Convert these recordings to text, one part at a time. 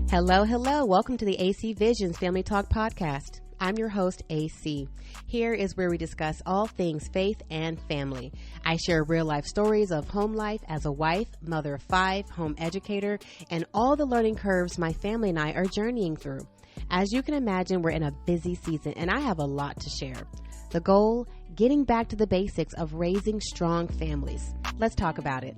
Hello, hello. Welcome to the AC Visions Family Talk Podcast. I'm your host, AC. Here is where we discuss all things faith and family. I share real life stories of home life as a wife, mother of 5, home educator, and all the learning curves my family and I are journeying through. As you can imagine, we're in a busy season and I have a lot to share. The goal, getting back to the basics of raising strong families. Let's talk about it.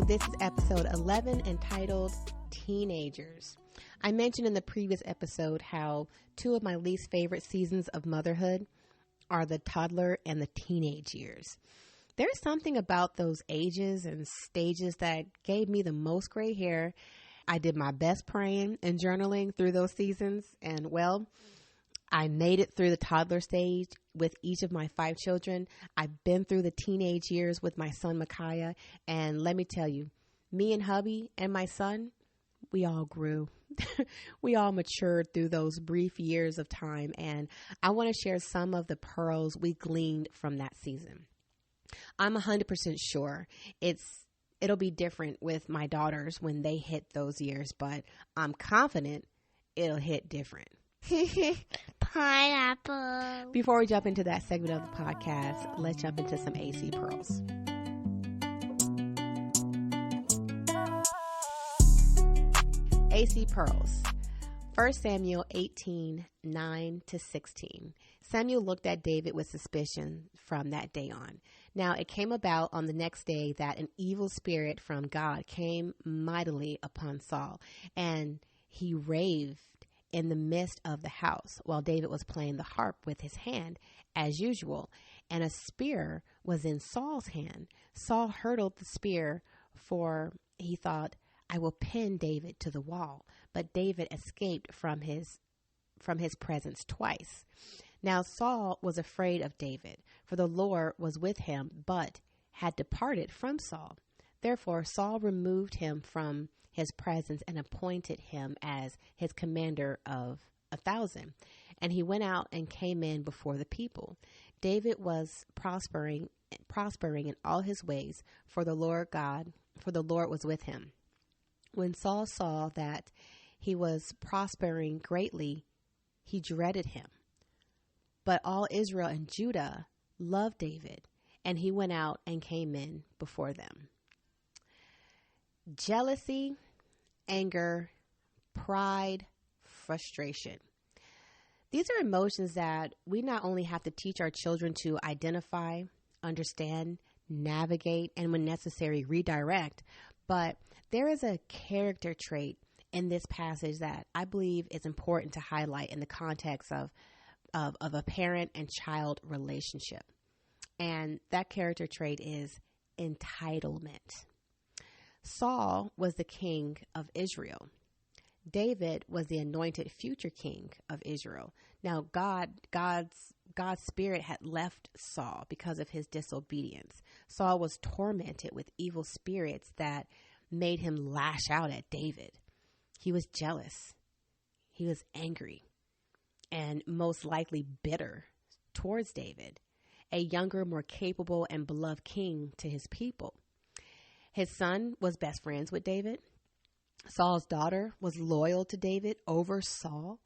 This is episode 11 entitled Teenagers. I mentioned in the previous episode how 2 of my least favorite seasons of motherhood are the toddler and the teenage years. There's something about those ages and stages that gave me the most gray hair. I did my best praying and journaling through those seasons, and well, I made it through the toddler stage with each of my 5 children. I've been through the teenage years with my son, Micaiah. And let me tell you, me and hubby and my son, we all grew. We all matured through those brief years of time. And I want to share some of the pearls we gleaned from that season. I'm 100% sure it'll be different with my daughters when they hit those years, but I'm confident it'll hit different. Pineapple. Before we jump into that segment of the podcast, let's jump into some AC pearls. AC pearls. 1 Samuel 18, 9-16. Samuel looked at David with suspicion from that day on. Now, it came about on the next day that an evil spirit from God came mightily upon Saul, and he raved in the midst of the house while David was playing the harp with his hand as usual, and a spear was in Saul's hand. Saul hurled the spear, for he thought, I will pin David to the wall. But David escaped from his presence twice. Now Saul was afraid of David, for the Lord was with him, but had departed from Saul. Therefore Saul removed him from his presence and appointed him as his commander of 1,000. And he went out and came in before the people. David was prospering in all his ways, for the Lord was with him. When Saul saw that he was prospering greatly, he dreaded him. But all Israel and Judah loved David, and he went out and came in before them. Jealousy, anger, pride, frustration. These are emotions that we not only have to teach our children to identify, understand, navigate, and when necessary, redirect, but there is a character trait in this passage that I believe is important to highlight in the context of a parent and child relationship. And that character trait is entitlement. Saul was the king of Israel. David was the anointed future king of Israel. Now, God's spirit had left Saul because of his disobedience. Saul was tormented with evil spirits that made him lash out at David. He was jealous. He was angry and most likely bitter towards David, a younger, more capable and beloved king to his people. His son was best friends with David. Saul's daughter was loyal to David over Saul.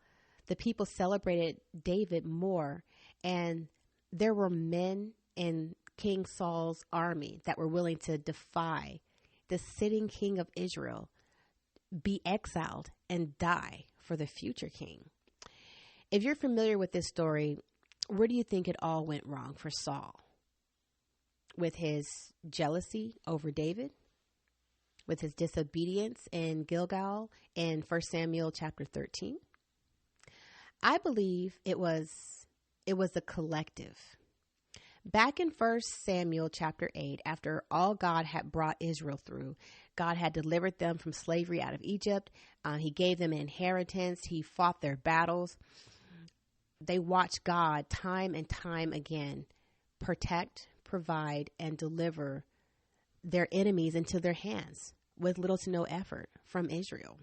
The people celebrated David more, and there were men in King Saul's army that were willing to defy the sitting king of Israel, be exiled, and die for the future king. If you're familiar with this story, where do you think it all went wrong for Saul? With his jealousy over David, with his disobedience in Gilgal in 1 Samuel chapter 13. I believe it was a collective. Back in 1 Samuel chapter 8, after all God had brought Israel through, God had delivered them from slavery out of Egypt. He gave them an inheritance. He fought their battles. They watched God time and time again protect, provide, and deliver their enemies into their hands with little to no effort from Israel.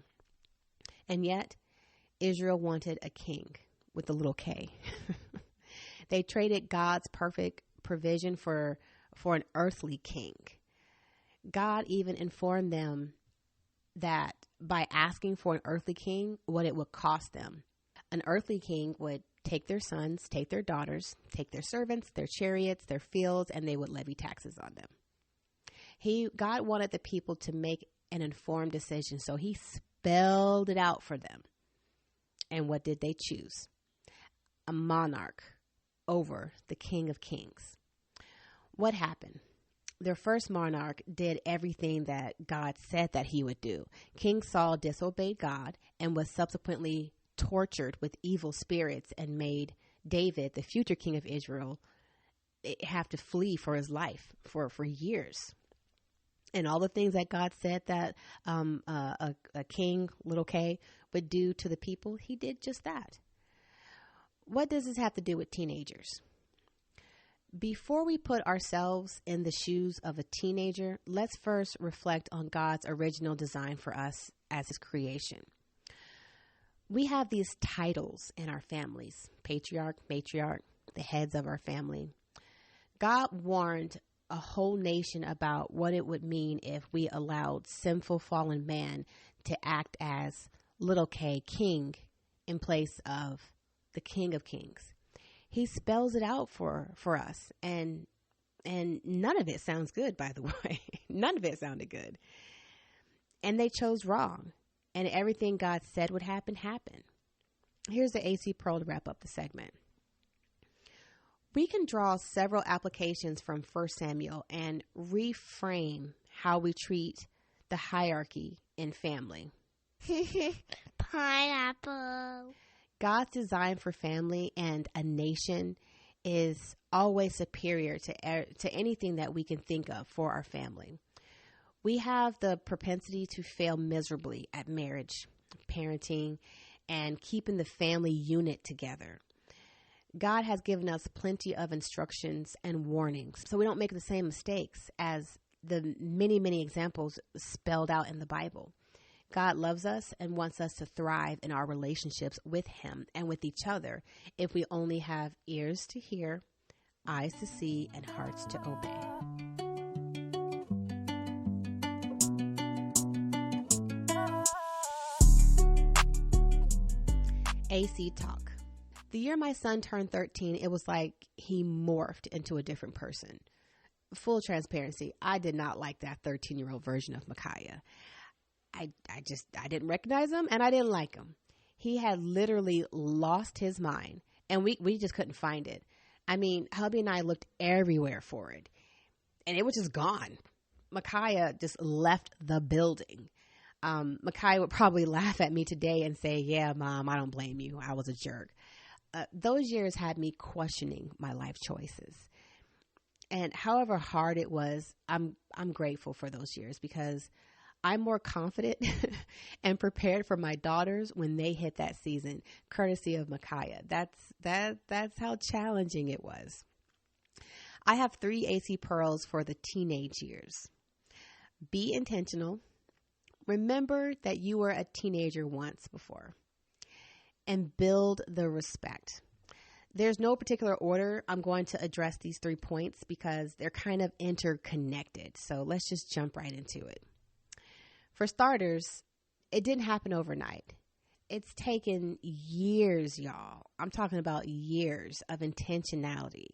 And yet, Israel wanted a king with a little K. They traded God's perfect provision for an earthly king. God even informed them that by asking for an earthly king, what it would cost them. An earthly king would take their sons, take their daughters, take their servants, their chariots, their fields, and they would levy taxes on them. God wanted the people to make an informed decision, so he spelled it out for them. And what did they choose? A monarch over the King of Kings. What happened? Their first monarch did everything that God said that he would do. King Saul disobeyed God and was subsequently tortured with evil spirits and made David, the future king of Israel, have to flee for his life for years. And all the things that God said that a king, little K, would do to the people, he did just that. What does this have to do with teenagers? Before we put ourselves in the shoes of a teenager, let's first reflect on God's original design for us as his creation. We have these titles in our families: patriarch, matriarch, the heads of our family. God warned a whole nation about what it would mean if we allowed sinful fallen man to act as little K, king, in place of the King of Kings. He spells it out for us, and none of it sounds good, by the way. None of it sounded good. And they chose wrong, and everything God said would happen, happened. Here's the AC Pearl to wrap up the segment. We can draw several applications from 1 Samuel and reframe how we treat the hierarchy in family. Pineapple. God's design for family and a nation is always superior to anything that we can think of for our family. We have the propensity to fail miserably at marriage, parenting, and keeping the family unit together. God has given us plenty of instructions and warnings so we don't make the same mistakes as the many, many examples spelled out in the Bible. God loves us and wants us to thrive in our relationships with him and with each other if we only have ears to hear, eyes to see, and hearts to obey. AC Talk. The year my son turned 13, it was like he morphed into a different person. Full transparency, I did not like that 13-year-old version of Micaiah. I didn't recognize him, and I didn't like him. He had literally lost his mind, and we just couldn't find it. I mean, hubby and I looked everywhere for it, and it was just gone. Micaiah just left the building. Micaiah would probably laugh at me today and say, "Yeah, Mom, I don't blame you. I was a jerk." Those years had me questioning my life choices. And however hard it was, I'm grateful for those years because I'm more confident and prepared for my daughters when they hit that season, courtesy of Micaiah. That's how challenging it was. I have 3 AC pearls for the teenage years. Be intentional. Remember that you were a teenager once before. And build the respect. There's no particular order I'm going to address these 3 points because they're kind of interconnected. So let's just jump right into it. For starters, it didn't happen overnight. It's taken years, y'all. I'm talking about years of intentionality.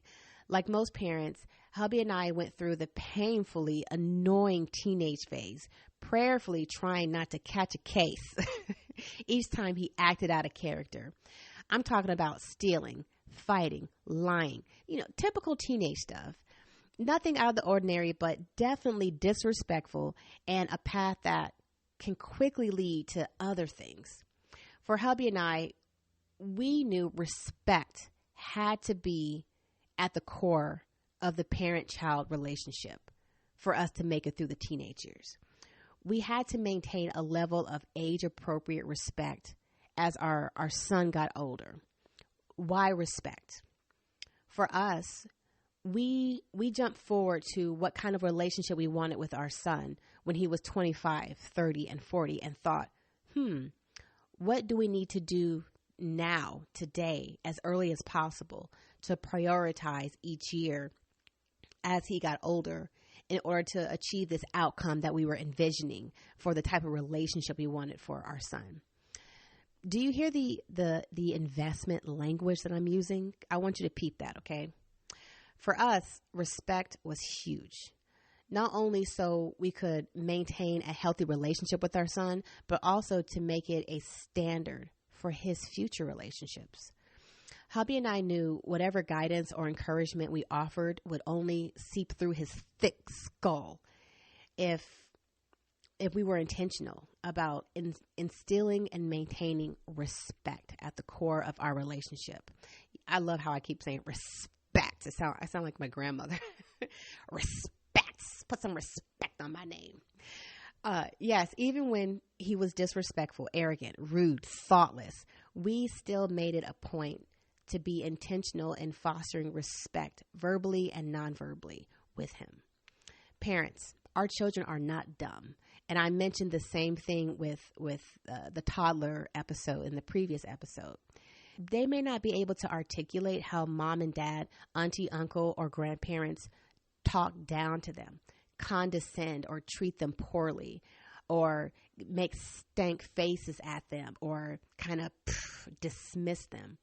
Like most parents, hubby and I went through the painfully annoying teenage phase, prayerfully trying not to catch a case each time he acted out of character. I'm talking about stealing, fighting, lying, typical teenage stuff. Nothing out of the ordinary, but definitely disrespectful and a path that can quickly lead to other things. For hubby and I, we knew respect had to be at the core of the parent-child relationship for us to make it through the teenage years. We had to maintain a level of age-appropriate respect as our son got older. Why respect? For us, we jump forward to what kind of relationship we wanted with our son when he was 25, 30, and 40 and thought, what do we need to do now, today, as early as possible to prioritize each year as he got older in order to achieve this outcome that we were envisioning for the type of relationship we wanted for our son. Do you hear the investment language that I'm using? I want you to peep that, okay? For us, respect was huge. Not only so we could maintain a healthy relationship with our son, but also to make it a standard for his future relationships. Hubby and I knew whatever guidance or encouragement we offered would only seep through his thick skull if we were intentional about instilling and maintaining respect at the core of our relationship. I love how I keep saying respect. I sound like my grandmother. Respect. Put some respect on my name. Yes, even when he was disrespectful, arrogant, rude, thoughtless, we still made it a point to be intentional in fostering respect verbally and non-verbally with him. Parents, our children are not dumb. And I mentioned the same thing with the toddler episode in the previous episode. They may not be able to articulate how mom and dad, auntie, uncle, or grandparents talk down to them, condescend or treat them poorly, or make stank faces at them, or kind of dismiss them.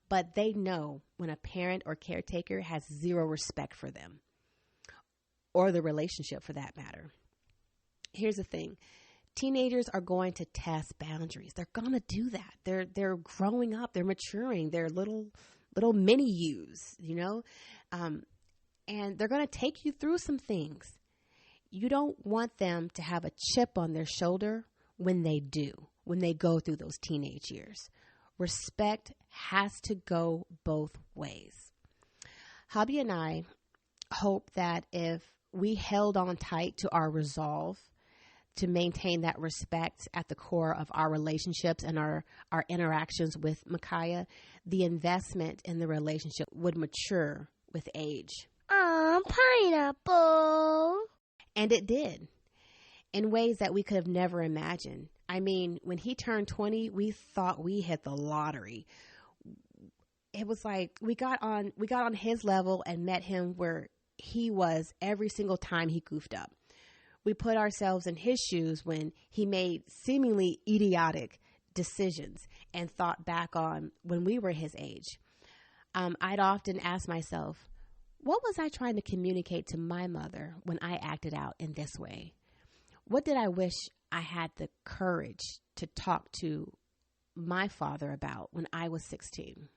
But they know when a parent or caretaker has zero respect for them, or the relationship for that matter. Here's the thing. Teenagers are going to test boundaries. They're going to do that. They're growing up. They're maturing. They're little mini yous, and they're going to take you through some things. You don't want them to have a chip on their shoulder when they go through those teenage years. Respect has to go both ways. Hubby and I hope that if we held on tight to our resolve to maintain that respect at the core of our relationships and our interactions with Micaiah, the investment in the relationship would mature with age. Pineapple. And it did, in ways that we could have never imagined. I mean, when he turned 20, we thought we hit the lottery. It was like we got on his level and met him where he was every single time he goofed up. We put ourselves in his shoes when he made seemingly idiotic decisions and thought back on when we were his age. I'd often ask myself, what was I trying to communicate to my mother when I acted out in this way? What did I wish I had the courage to talk to my father about when I was 16?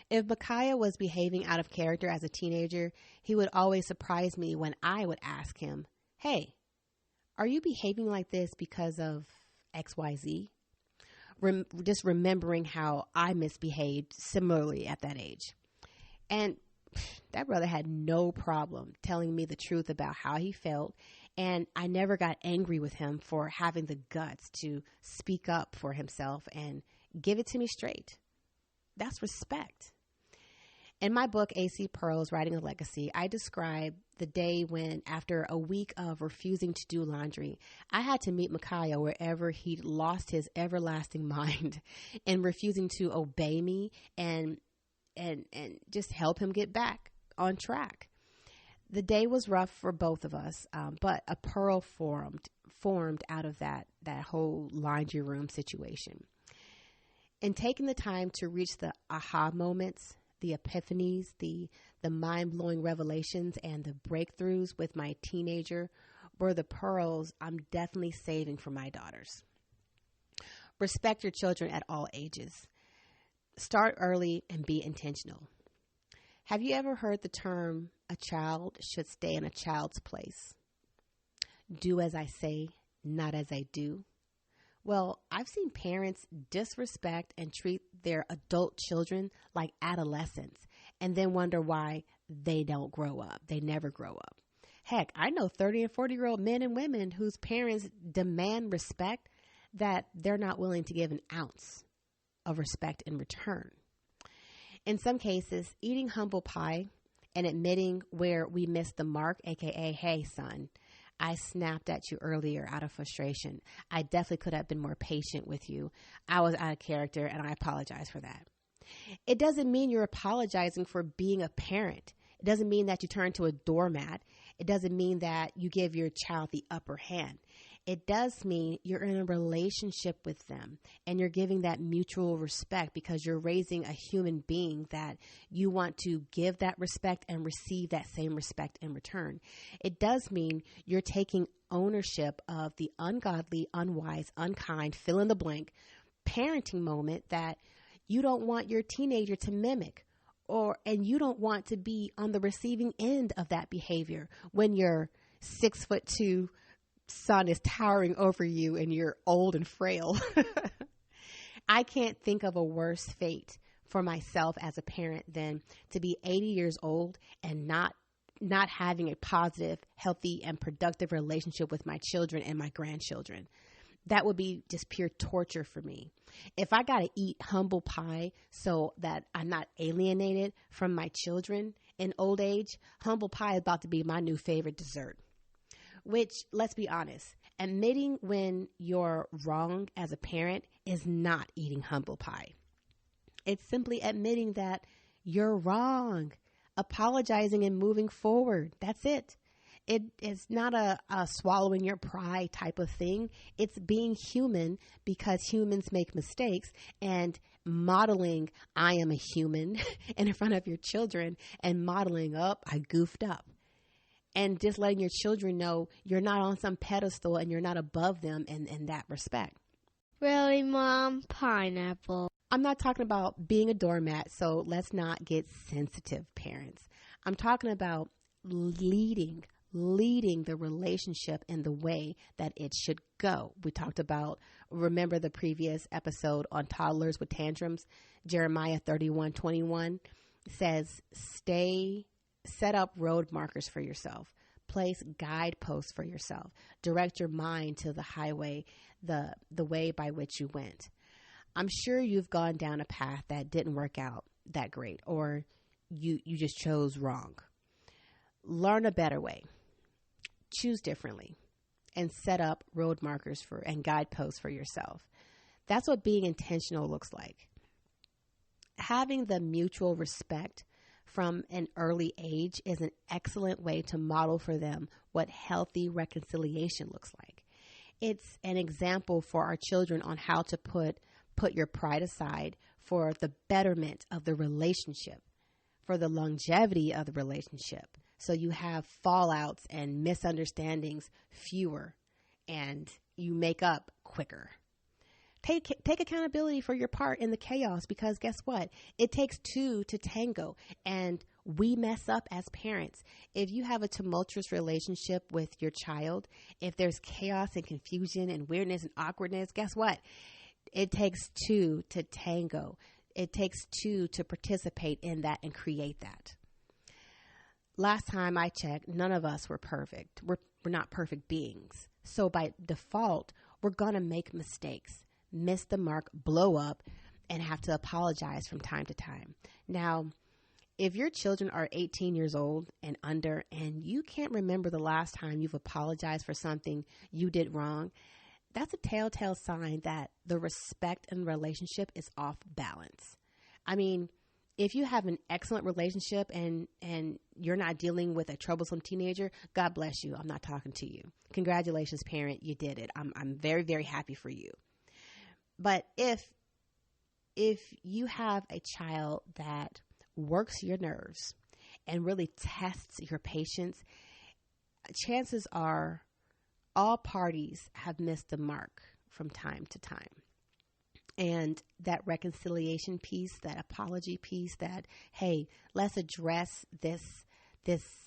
If Micaiah was behaving out of character as a teenager, he would always surprise me when I would ask him, hey, are you behaving like this because of XYZ? Just remembering how I misbehaved similarly at that age. And that brother had no problem telling me the truth about how he felt, and I never got angry with him for having the guts to speak up for himself and give it to me straight. That's respect. In my book, A.C. Pearl's Writing a Legacy, I describe the day when, after a week of refusing to do laundry, I had to meet Micaiah wherever he'd lost his everlasting mind and refusing to obey me and just help him get back on track. The day was rough for both of us, but a pearl formed out of that whole laundry room situation. And taking the time to reach the aha moments, the epiphanies, the mind-blowing revelations, and the breakthroughs with my teenager were the pearls I'm definitely saving for my daughters. Respect your children at all ages. Start early and be intentional. Have you ever heard the term, a child should stay in a child's place? Do as I say, not as I do. Well, I've seen parents disrespect and treat their adult children like adolescents and then wonder why they don't grow up. They never grow up. Heck, I know 30 and 40-year-old men and women whose parents demand respect that they're not willing to give an ounce of respect in return. In some cases, eating humble pie and admitting where we missed the mark, aka, hey, son, I snapped at you earlier out of frustration. I definitely could have been more patient with you. I was out of character, and I apologize for that. It doesn't mean you're apologizing for being a parent. It doesn't mean that you turn to a doormat. It doesn't mean that you give your child the upper hand. It does mean you're in a relationship with them and you're giving that mutual respect because you're raising a human being that you want to give that respect and receive that same respect in return. It does mean you're taking ownership of the ungodly, unwise, unkind, fill in the blank parenting moment that you don't want your teenager to mimic, and you don't want to be on the receiving end of that behavior when your 6'2" son is towering over you and you're old and frail. I can't think of a worse fate for myself as a parent than to be 80 years old and not having a positive, healthy, and productive relationship with my children and my grandchildren. That would be just pure torture for me. If I got to eat humble pie so that I'm not alienated from my children in old age, humble pie is about to be my new favorite dessert. Which, let's be honest, admitting when you're wrong as a parent is not eating humble pie. It's simply admitting that you're wrong, apologizing and moving forward. That's it. It is not a swallowing your pride type of thing. It's being human because humans make mistakes, and modeling I am a human in front of your children and modeling up I goofed up. And just letting your children know you're not on some pedestal and you're not above them in that respect. Really, Mom? Pineapple. I'm not talking about being a doormat, so let's not get sensitive, parents. I'm talking about leading the relationship in the way that it should go. We talked about, remember the previous episode on toddlers with tantrums? Jeremiah 31:21 says, set up road markers for yourself. Place guideposts for yourself. Direct your mind to the highway, the way by which you went. I'm sure you've gone down a path that didn't work out that great, or you just chose wrong. Learn a better way. Choose differently and set up road markers and guideposts for yourself. That's what being intentional looks like. Having the mutual respect from an early age is an excellent way to model for them what healthy reconciliation looks like. It's an example for our children on how to put your pride aside for the betterment of the relationship, for the longevity of the relationship. So you have fallouts and misunderstandings fewer and you make up quicker. Take accountability for your part in the chaos, because guess what? It takes two to tango, and we mess up as parents. If you have a tumultuous relationship with your child, if there's chaos and confusion and weirdness and awkwardness, guess what? It takes two to tango. It takes two to participate in that and create that. Last time I checked, none of us were perfect. We're not perfect beings. So by default, we're going to make mistakes, miss the mark, blow up, and have to apologize from time to time. Now, if your children are 18 years old and under, and you can't remember the last time you've apologized for something you did wrong, that's a telltale sign that the respect and relationship is off balance. I mean, if you have an excellent relationship and you're not dealing with a troublesome teenager, God bless you. I'm not talking to you. Congratulations, parent. You did it. I'm very, very happy for you. But if you have a child that works your nerves and really tests your patience, chances are all parties have missed the mark from time to time. And that reconciliation piece, that apology piece, that, hey, let's address this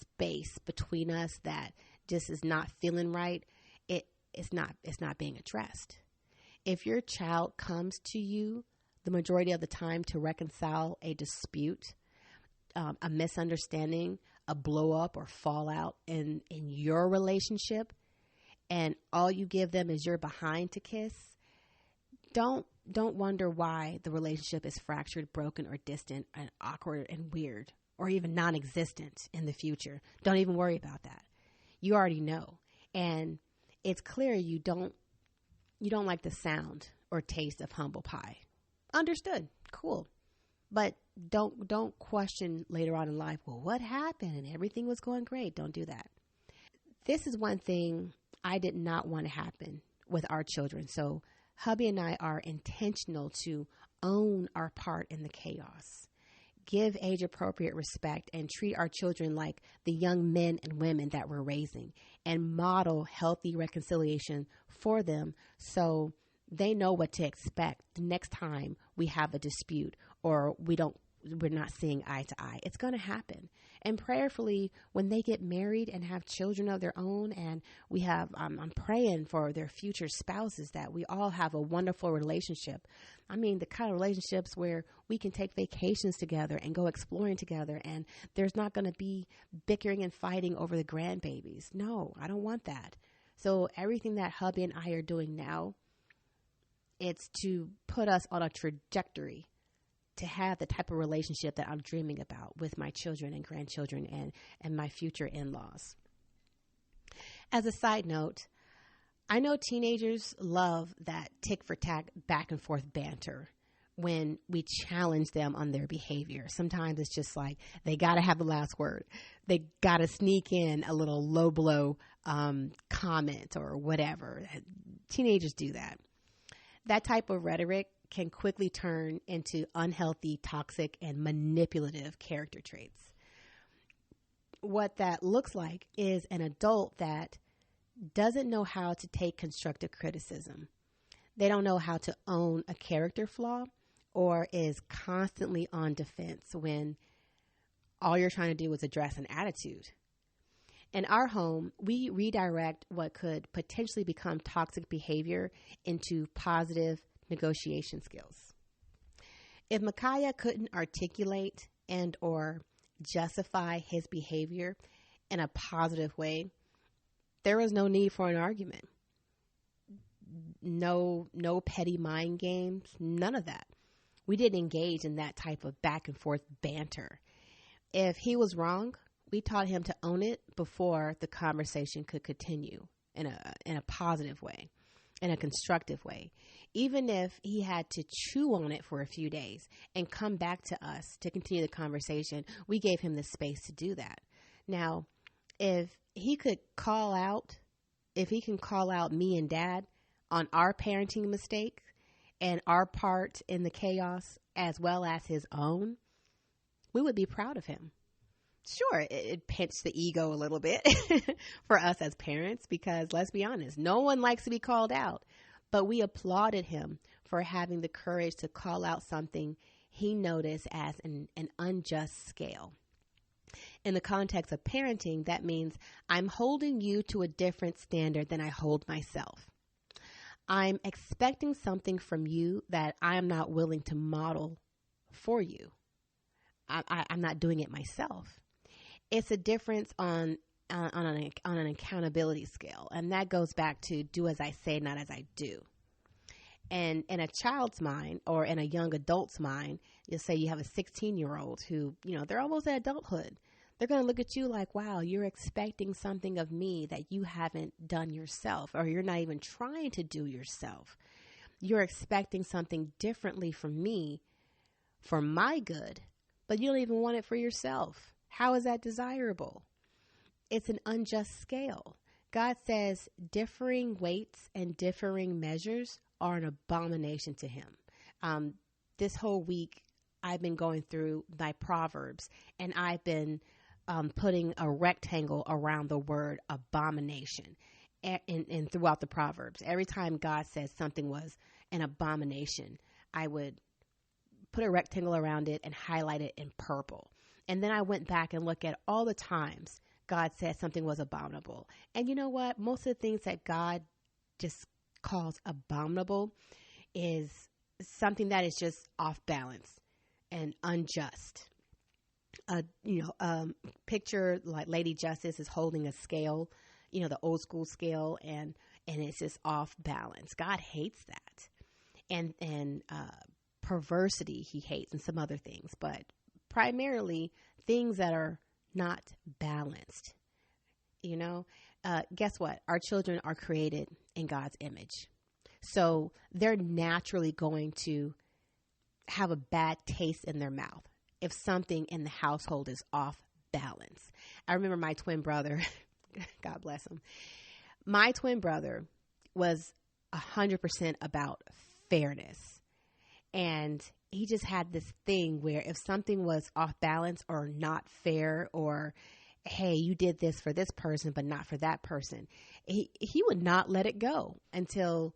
space between us that just is not feeling right, it's not being addressed. If your child comes to you the majority of the time to reconcile a dispute, a misunderstanding, a blow up or fallout in your relationship, and all you give them is your behind to kiss, don't wonder why the relationship is fractured, broken, or distant, and awkward and weird or even non-existent in the future. Don't even worry about that. You already know. And it's clear you don't like the sound or taste of humble pie. Understood. Cool. But don't question later on in life, well, what happened? And everything was going great. Don't do that. This is one thing I did not want to happen with our children. So hubby and I are intentional to own our part in the chaos, give age-appropriate respect, and treat our children like the young men and women that we're raising, and model healthy reconciliation for them so they know what to expect the next time we have a dispute or we're not seeing eye to eye. It's going to happen. And prayerfully, when they get married and have children of their own, and I'm praying for their future spouses, that we all have a wonderful relationship. I mean, the kind of relationships where we can take vacations together and go exploring together, and there's not going to be bickering and fighting over the grandbabies. No, I don't want that. So everything that hubby and I are doing now, it's to put us on a trajectory to have the type of relationship that I'm dreaming about with my children and grandchildren and my future in-laws. As a side note, I know teenagers love that tick for tack back and forth banter when we challenge them on their behavior. Sometimes it's just like they got to have the last word. They got to sneak in a little low blow comment or whatever. Teenagers do that. That type of rhetoric can quickly turn into unhealthy, toxic, and manipulative character traits. What that looks like is an adult that doesn't know how to take constructive criticism. They don't know how to own a character flaw, or is constantly on defense when all you're trying to do is address an attitude. In our home, we redirect what could potentially become toxic behavior into positive negotiation skills. If Micaiah couldn't articulate and or justify his behavior in a positive way, there was no need for an argument. No petty mind games, none of that. We didn't engage in that type of back and forth banter. If he was wrong, we taught him to own it before the conversation could continue in a positive way, in a constructive way. Even if he had to chew on it for a few days and come back to us to continue the conversation, we gave him the space to do that. Now, if he can call out me and Dad on our parenting mistake and our part in the chaos as well as his own, we would be proud of him. Sure, it pinched the ego a little bit for us as parents because, let's be honest, no one likes to be called out. But we applauded him for having the courage to call out something he noticed as an unjust scale. In the context of parenting, that means I'm holding you to a different standard than I hold myself. I'm expecting something from you that I'm not willing to model for you. I'm not doing it myself. It's a difference on an accountability scale. And that goes back to do as I say, not as I do. And in a child's mind or in a young adult's mind, you'll say you have a 16-year-old who, they're almost at adulthood. They're going to look at you like, wow, you're expecting something of me that you haven't done yourself, or you're not even trying to do yourself. You're expecting something differently from me for my good, but you don't even want it for yourself. How is that desirable? It's an unjust scale. God says differing weights and differing measures are an abomination to him. This whole week, I've been going through my Proverbs, and I've been putting a rectangle around the word abomination and throughout the Proverbs. Every time God says something was an abomination, I would put a rectangle around it and highlight it in purple. And then I went back and looked at all the times God said something was abominable. And you know what? Most of the things that God just calls abominable is something that is just off balance and unjust. Picture like Lady Justice is holding a scale, the old school scale, and it's just off balance. God hates that. And perversity he hates and some other things, but primarily things that are not balanced. Guess what? Our children are created in God's image. So they're naturally going to have a bad taste in their mouth if something in the household is off balance. I remember my twin brother, God bless him. My twin brother was 100% about fairness. And he just had this thing where if something was off balance or not fair, or, hey, you did this for this person, but not for that person, he would not let it go until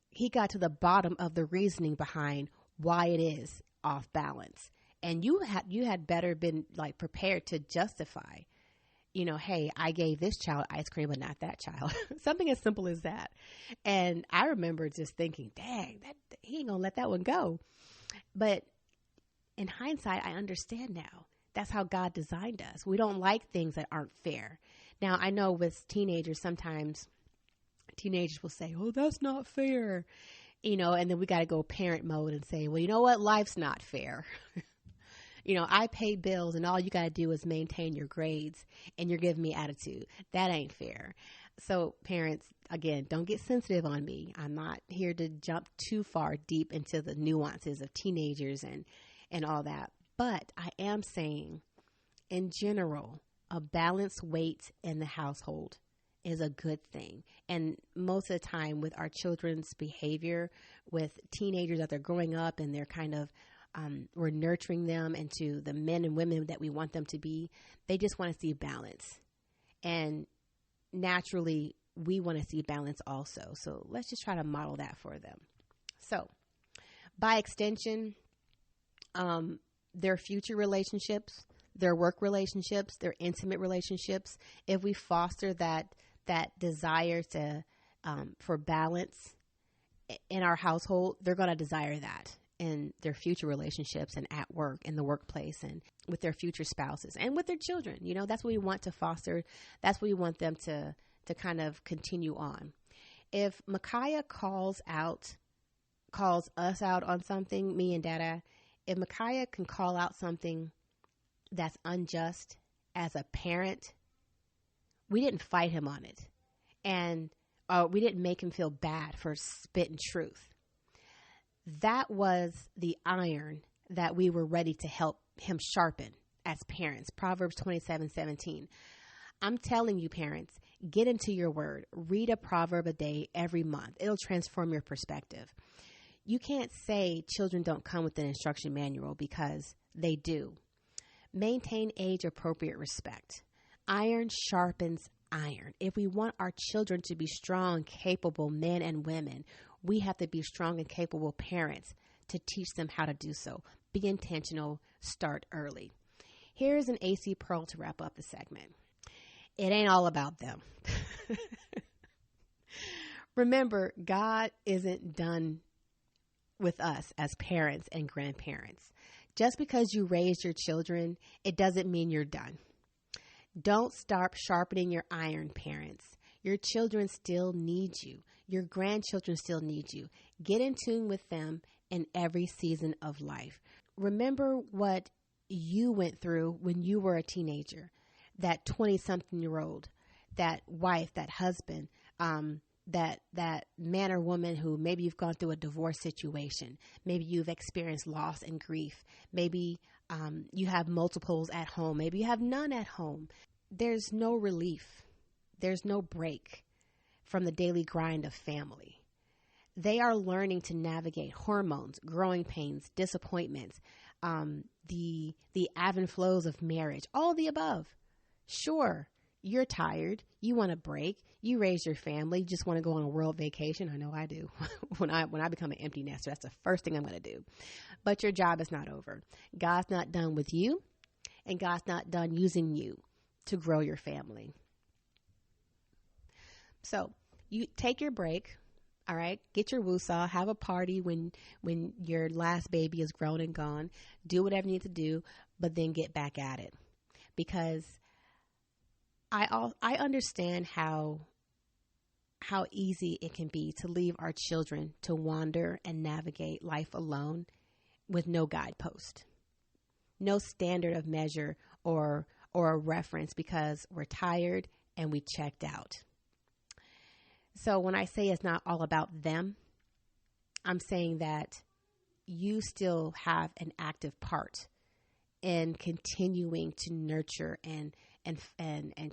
he got to the bottom of the reasoning behind why it is off balance. And you had better been like prepared to justify, hey, I gave this child ice cream, but not that child. Something as simple as that. And I remember just thinking, dang, he ain't gonna let that one go. But in hindsight, I understand now. That's how God designed us. We don't like things that aren't fair. Now, I know with teenagers, sometimes teenagers will say, oh, that's not fair. And then we got to go parent mode and say, well, you know what? Life's not fair. I pay bills and all you got to do is maintain your grades and you're giving me attitude. That ain't fair. So parents, again, don't get sensitive on me. I'm not here to jump too far deep into the nuances of teenagers and all that. But I am saying, in general, a balanced weight in the household is a good thing. And most of the time with our children's behavior, with teenagers that they're growing up and they're kind of, we're nurturing them into the men and women that we want them to be, they just want to see balance. And naturally, we want to see balance also. So let's just try to model that for them. So by extension, their future relationships, their work relationships, their intimate relationships, if we foster that desire to for balance in our household, they're going to desire that in their future relationships and at work, in the workplace, and with their future spouses and with their children. That's what we want to foster. That's what we want them to kind of continue on. If Micaiah calls us out on something, me and Dada, if Micaiah can call out something that's unjust as a parent, we didn't fight him on it. And we didn't make him feel bad for spitting truth. That was the iron that we were ready to help him sharpen as parents. Proverbs 27:17. I'm telling you, parents, get into your word. Read a proverb a day every month. It'll transform your perspective. You can't say children don't come with an instruction manual, because they do. Maintain age-appropriate respect. Iron sharpens iron. If we want our children to be strong, capable men and women, we have to be strong and capable parents to teach them how to do so. Be intentional. Start early. Here's an AC Pearl to wrap up the segment. It ain't all about them. Remember, God isn't done with us as parents and grandparents. Just because you raised your children, it doesn't mean you're done. Don't stop sharpening your iron, parents. Your children still need you. Your grandchildren still need you. Get in tune with them in every season of life. Remember what you went through when you were a teenager, that 20-something-year-old, that wife, that husband, that man or woman who maybe you've gone through a divorce situation. Maybe you've experienced loss and grief. Maybe you have multiples at home. Maybe you have none at home. There's no relief. There's no break from the daily grind of family. They are learning to navigate hormones, growing pains, disappointments, the ebb and flows of marriage, all the above. Sure, you're tired. You want a break. You raise your family. You just want to go on a world vacation. I know I do. When I become an empty nester, that's the first thing I'm going to do. But your job is not over. God's not done with you, and God's not done using you to grow your family. So you take your break. All right. Get your woosah. Have a party when your last baby is grown and gone. Do whatever you need to do, but then get back at it. Because I understand how easy it can be to leave our children to wander and navigate life alone with no guidepost. no standard of measure or a reference because we're tired and we checked out. So when I say it's not all about them, I'm saying that you still have an active part in continuing to nurture and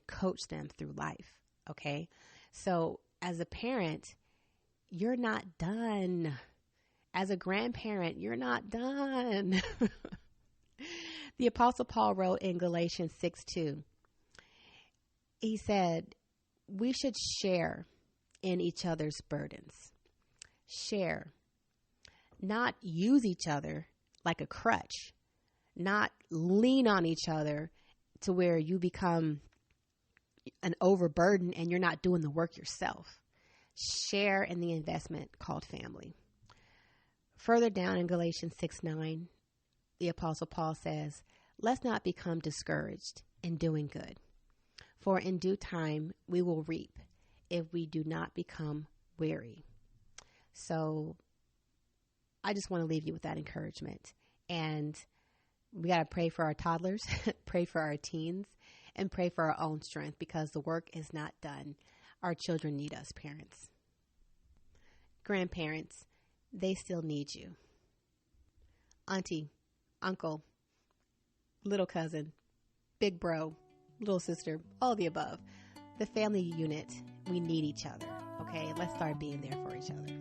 coach them through life. Okay. So as a parent, you're not done. As a grandparent, you're not done. The Apostle Paul wrote in Galatians 6:2, he said, we should share in each other's burdens. Share. Not use each other like a crutch. Not lean on each other to where you become an overburden and you're not doing the work yourself. Share in the investment called family. Further down in Galatians 6:9, the Apostle Paul says, let's not become discouraged in doing good, for in due time we will reap if we do not become weary. So I just want to leave you with that encouragement. And we got to pray for our toddlers, pray for our teens, and pray for our own strength because the work is not done. Our children need us, parents. Grandparents, they still need you. Auntie, uncle, little cousin, big bro, little sister, all the above. The family unit, we need each other. Okay, let's start being there for each other.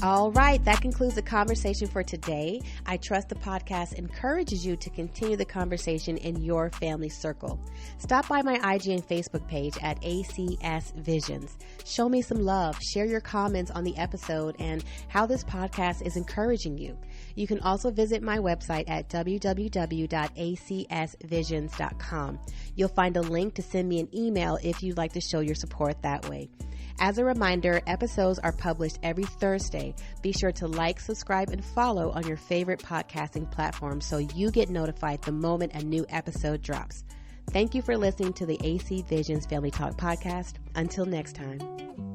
All right, that concludes the conversation for today. I trust the podcast encourages you to continue the conversation in your family circle. Stop by my IG and Facebook page at ACS Visions. Show me some love. Share your comments on the episode and how this podcast is encouraging you. You can also visit my website at www.acsvisions.com. You'll find a link to send me an email if you'd like to show your support that way. As a reminder, episodes are published every Thursday. Be sure to like, subscribe, and follow on your favorite podcasting platform so you get notified the moment a new episode drops. Thank you for listening to the AC Visions Family Talk podcast. Until next time.